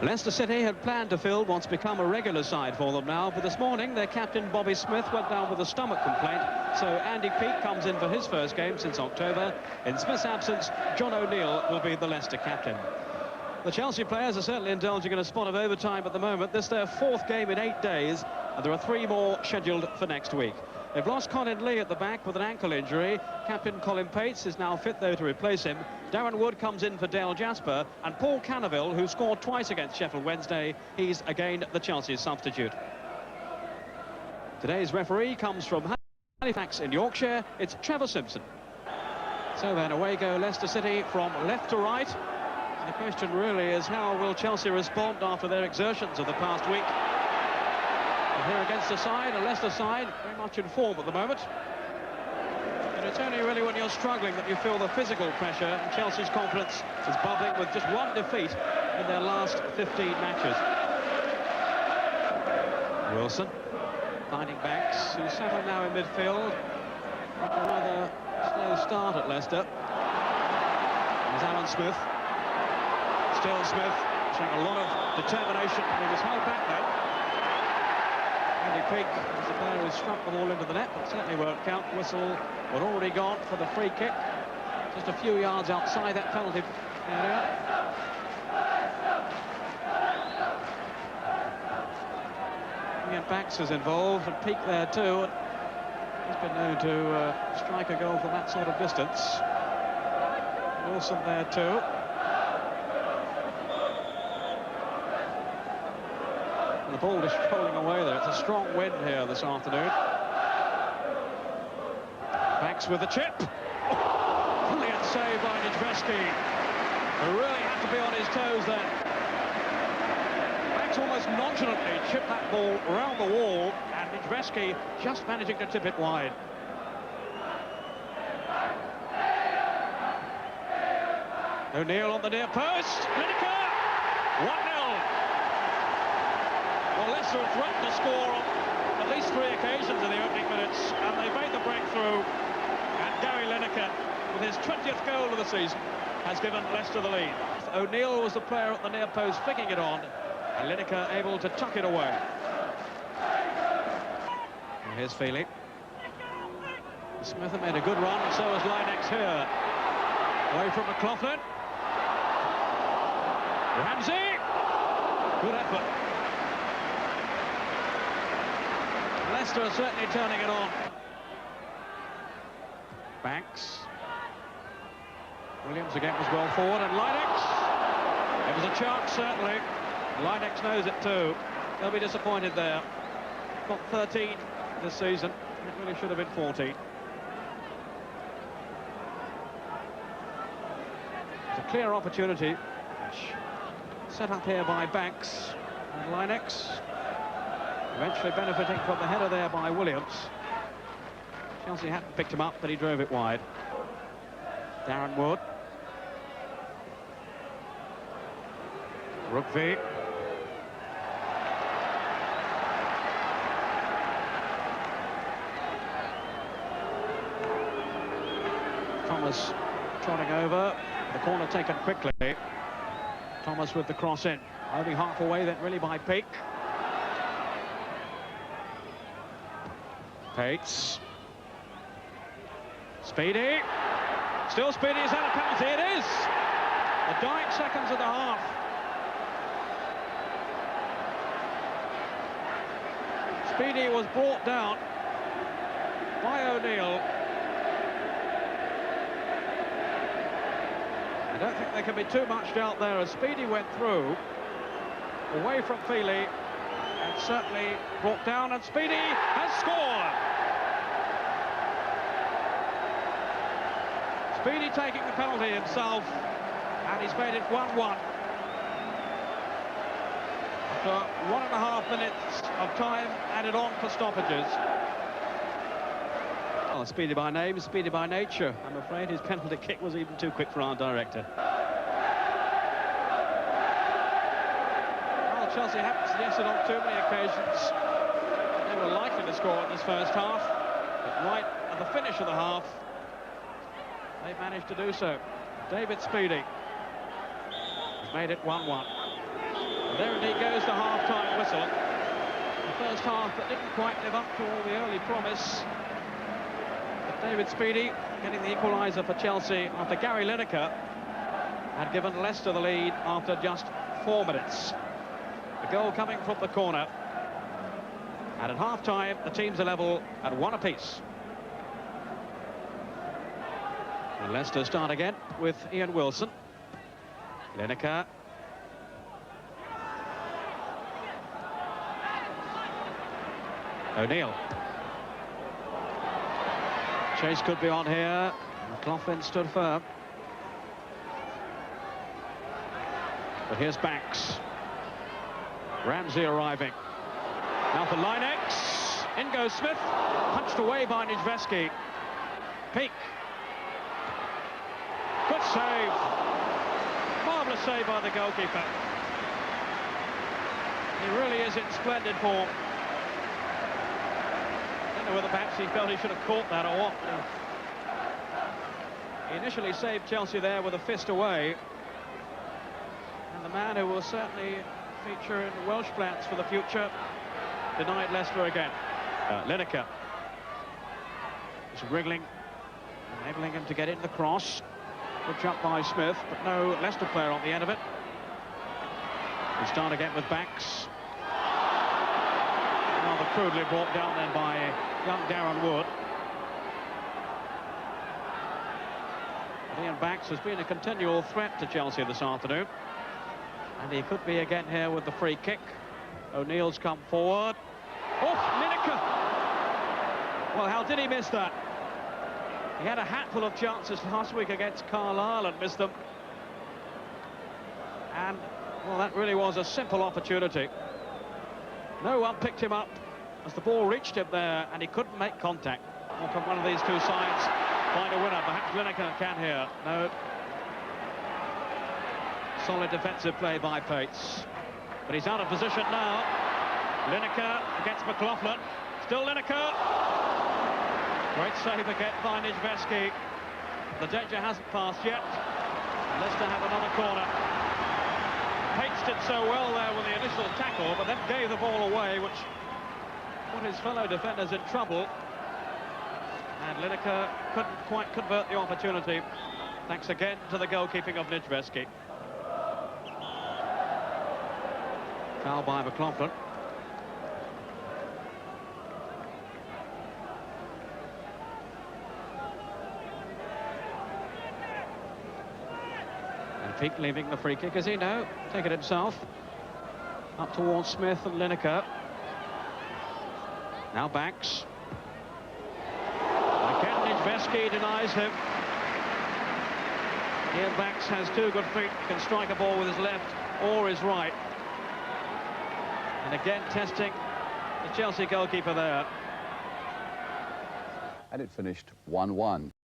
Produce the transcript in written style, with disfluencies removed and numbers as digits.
Leicester City had planned to field what's become a regular side for them now, but this morning their captain Bobby Smith went down with a stomach complaint, so Andy Peake comes in for his first game since October. In Smith's absence, John O'Neill will be the Leicester captain. The Chelsea players are certainly indulging in a spot of overtime at the moment. This is their fourth game in 8 days, and there are 3 more scheduled for next week. They've lost Colin Lee at the back with an ankle injury. Captain Colin Pates is now fit, though, to replace him. Darren Wood comes in for Dale Jasper, and Paul Cannaville, who scored twice against Sheffield Wednesday, he's again the Chelsea substitute. Today's referee comes from Halifax in Yorkshire. It's Trevor Simpson. So then away go Leicester City from left to right. And the question really is, how will Chelsea respond after their exertions of the past week? And here against a Leicester side, very much in form at the moment. And it's only really when you're struggling that you feel the physical pressure, and Chelsea's confidence is bubbling with just 1 defeat in their last 15 matches. Wilson finding Banks, who's settled now in midfield. A rather slow start at Leicester. There's Alan Smith. Still Smith, showing a lot of determination. He was held back though. Andy Peake was the player who struck the ball into the net, but certainly won't count. Whistle had already gone for the free kick, just a few yards outside that penalty area. Again, Banks is involved, and Peake there too. And he's been known to strike a goal from that sort of distance. Wilson there too. And the ball just rolling away there. It's a strong wind here this afternoon. Banks with the chip. Oh, brilliant save by Nijveski, who really had to be on his toes there. Banks almost nonchalantly chipped that ball around the wall, and Nijveski just managing to tip it wide. O'Neill on the near post. Lineker! 1-0. Well, Leicester have threatened to score on at least 3 occasions in the opening minutes, and they made the breakthrough. And Gary Lineker, with his 20th goal of the season, has given Leicester the lead. O'Neill was the player at the near post flicking it on, and Lineker able to tuck it away. And here's Feely. Smith made a good run, and so has Linex here. Away from McLaughlin. Ramsey. Good effort. Leicester are certainly turning it on. Banks. Williams again was well forward, and Linex. It was a chance, certainly. Linex knows it too. They'll be disappointed there. Got 13 this season. It really should have been 14. It's a clear opportunity. Set up here by Banks and Linex. Eventually benefiting from the header there by Williams. Chelsea hadn't picked him up, but he drove it wide. Darren Wood. Rookvi. Thomas trotting over. The corner taken quickly. Thomas with the cross in. Only half away then really by Peake. Pates. Speedy. Still Speedy, is that a penalty? It is! The dying seconds of the half. Speedy was brought down by O'Neill. I don't think there can be too much doubt there as Speedy went through, away from Feely, and certainly brought down, and Speedy has scored! Speedy taking the penalty himself, and he's made it 1-1. After 1.5 minutes of time added on for stoppages. Oh, Speedy by name, Speedy by nature. I'm afraid his penalty kick was even too quick for our director. Well, Chelsea haven't suggested on too many occasions they were likely to score in this first half, but right at the finish of the half, they managed to do so. David Speedy has made it 1-1. There indeed goes the half-time whistle. The first half that didn't quite live up to all the early promise. But David Speedy getting the equaliser for Chelsea after Gary Lineker had given Leicester the lead after just 4 minutes. The goal coming from the corner. And at half-time, the teams are level at 1 apiece. And Leicester start again with Ian Wilson. Lineker. O'Neill. Chase could be on here. McLaughlin stood firm. But here's Banks. Ramsey arriving. Now for Linex. In goes Smith. Punched away by Nijveski. Peak. Good save. Marvellous save by the goalkeeper. He really is in splendid form. I don't know whether perhaps he felt he should have caught that or what. He initially saved Chelsea there with a fist away. And the man who will certainly feature in Welsh plans for the future denied Leicester again. Lineker is wriggling, enabling him to get in the cross. Good jump by Smith, but no Leicester player on the end of it. We start again with Banks. Rather crudely brought down then by young Darren Wood. But Ian Banks has been a continual threat to Chelsea this afternoon. And he could be again here with the free kick. O'Neill's come forward. Oh, Lineker! Well, how did he miss that? He had a hatful of chances last week against Carlisle and missed them. And, well, that really was a simple opportunity. No one picked him up as the ball reached him there, and he couldn't make contact. Or can one of these two sides find a winner? Perhaps Lineker can here. No. Solid defensive play by Pates. But he's out of position now. Lineker against McLaughlin. Still Lineker. Great save again by Nijveski. The danger hasn't passed yet. Leicester have another corner. Pates did so well there with the initial tackle, but then gave the ball away, which put his fellow defenders in trouble. And Lineker couldn't quite convert the opportunity, thanks again to the goalkeeping of Nijveski. Foul by McLaughlin. And Peake leaving the free kick, as he no, take it himself. Up towards Smith and Lineker. Now Banks. Again, Nijveski denies him. Ian Banks has 2 good feet, can strike a ball with his left or his right. And again, testing the Chelsea goalkeeper there. And it finished 1-1.